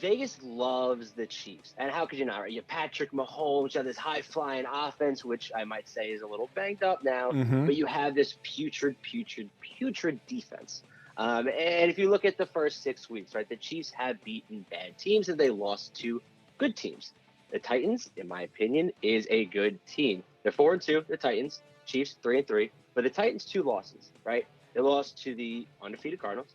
Vegas loves the Chiefs. And how could you not, right? You have Patrick Mahomes, you have this high-flying offense, which I might say is a little banged up now, but you have this putrid defense. And if you look at the first 6 weeks, right, the Chiefs have beaten bad teams and they lost to good teams. The Titans, in my opinion, is a good team. They're 4-2, the Titans. Chiefs 3-3, but the Titans 2 losses, right? They lost to the undefeated Cardinals,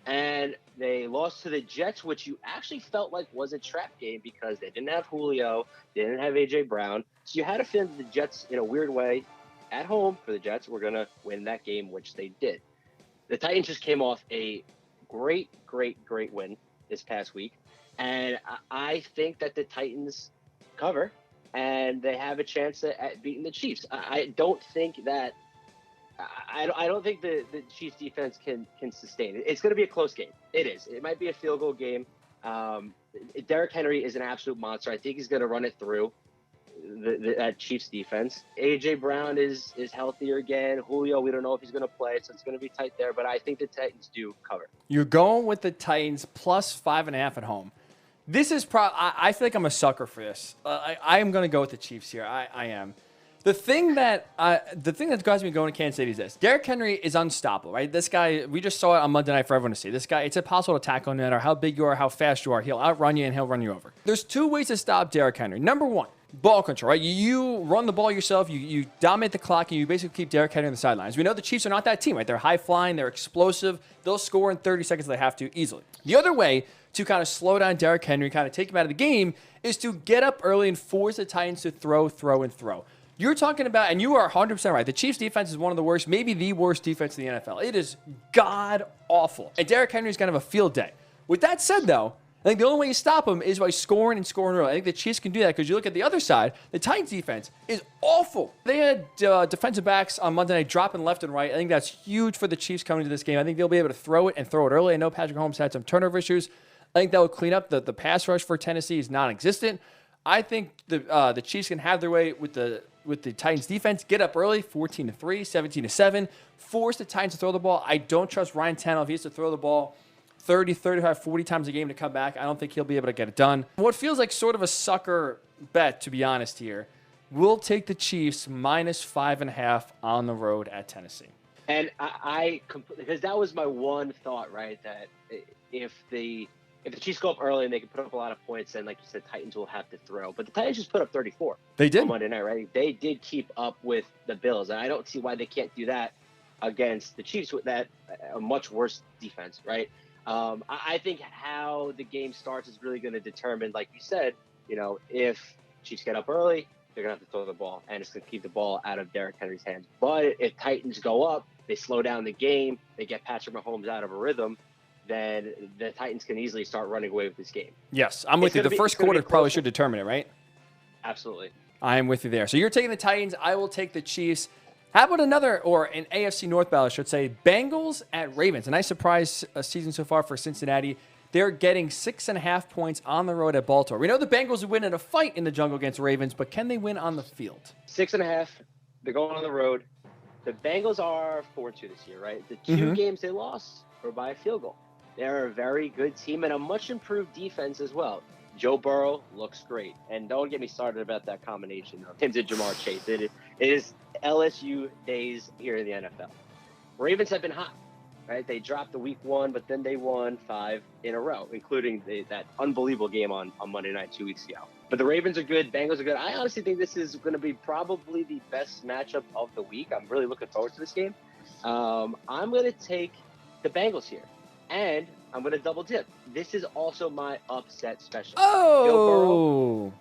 and they lost to the Jets, which you actually felt like was a trap game because they didn't have Julio, they didn't have AJ Brown, so you had a feeling that the Jets, in a weird way, at home for the Jets, were gonna win that game, which they did. The Titans just came off a great win this past week, and I think that the Titans cover, and they have a chance at beating the Chiefs. I don't think that I don't think the Chiefs defense can sustain it. It's going to be a close game. It is. It might be a field goal game. Derrick Henry is an absolute monster. I think he's going to run it through that Chiefs defense. AJ Brown is healthier again. Julio, we don't know if he's going to play, so it's going to be tight there. But I think the Titans do cover. You're going with the Titans plus 5.5 at home. This is I feel like I'm a sucker for this. I am going to go with the Chiefs here. I am. The thing that drives me going to Kansas City is this. Derrick Henry is unstoppable, right? This guy, we just saw it on Monday night for everyone to see. This guy, it's impossible to tackle no matter how big you are, how fast you are. He'll outrun you and he'll run you over. There's 2 ways to stop Derrick Henry. Number 1, ball control, right? You run the ball yourself, you dominate the clock, and you basically keep Derrick Henry on the sidelines. We know the Chiefs are not that team, right? They're high-flying, they're explosive. They'll score in 30 seconds if they have to, easily. The other way to kind of slow down Derrick Henry, kind of take him out of the game, is to get up early and force the Titans to throw. You're talking about, and you are 100% right, the Chiefs' defense is one of the worst, maybe the worst defense in the NFL. It is god-awful. And Derrick Henry is kind of a field day. With that said, though, I think the only way you stop him is by scoring early. I think the Chiefs can do that because you look at the other side, the Titans' defense is awful. They had defensive backs on Monday night dropping left and right. I think that's huge for the Chiefs coming to this game. I think they'll be able to throw it early. I know Patrick Mahomes had some turnover issues. I think that will clean up. The pass rush for Tennessee is non-existent. I think the Chiefs can have their way with the Titans defense, get up early, 14-3, 17-7, force the Titans to throw the ball. I don't trust Ryan Tannehill if he has to throw the ball 30, 35, 40 times a game to come back. I don't think he'll be able to get it done. What feels like sort of a sucker bet, to be honest here, we'll take the Chiefs minus 5.5 on the road at Tennessee. And because that was my one thought, right, that if the Chiefs go up early and they can put up a lot of points, then, like you said, Titans will have to throw. But the Titans just put up 34. They did. On Monday night, right? They did keep up with the Bills. And I don't see why they can't do that against the Chiefs with that a much worse defense, right? I think how the game starts is really going to determine, like you said, if Chiefs get up early, they're going to have to throw the ball. And it's going to keep the ball out of Derrick Henry's hands. But if Titans go up, they slow down the game, they get Patrick Mahomes out of a rhythm, then the Titans can easily start running away with this game. Yes, I'm with you. The first quarter probably should determine it, right? Absolutely. I am with you there. So you're taking the Titans. I will take the Chiefs. How about an AFC North battle, I should say, Bengals at Ravens. A nice surprise season so far for Cincinnati. They're getting 6.5 points on the road at Baltimore. We know the Bengals would win in a fight in the jungle against Ravens, but can they win on the field? 6.5. They're going on the road. The Bengals are 4-2 this year, right? The 2 games they lost were by a field goal. They're a very good team and a much improved defense as well. Joe Burrow looks great. And don't get me started about that combination of him to Jamar Chase. It is LSU days here in the NFL. Ravens have been hot, right? They dropped the week 1, but then they won 5 in a row, including that unbelievable game on Monday night 2 weeks ago. But the Ravens are good. Bengals are good. I honestly think this is going to be probably the best matchup of the week. I'm really looking forward to this game. I'm going to take the Bengals here. And I'm going to double dip. This is also my upset special. Oh!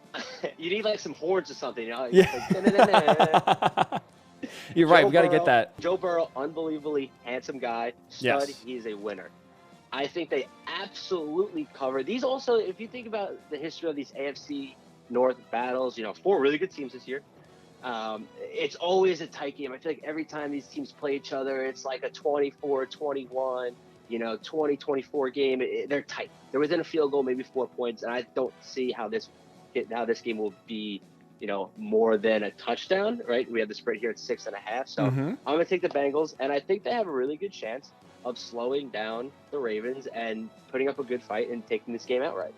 You need like some horns or something. Yeah. You're right. We got to get that. Joe Burrow, unbelievably handsome guy. Stud. Yes. He's a winner. I think they absolutely cover. These also, if you think about the history of these AFC North battles, 4 really good teams this year. It's always a tight game. I feel like every time these teams play each other, it's like a 24-21. 20-24 game. They're tight. They're within a field goal, maybe 4 points, and I don't see how this game will be, more than a touchdown. Right? We have the spread here at 6.5. So I'm gonna take the Bengals, and I think they have a really good chance of slowing down the Ravens and putting up a good fight and taking this game outright.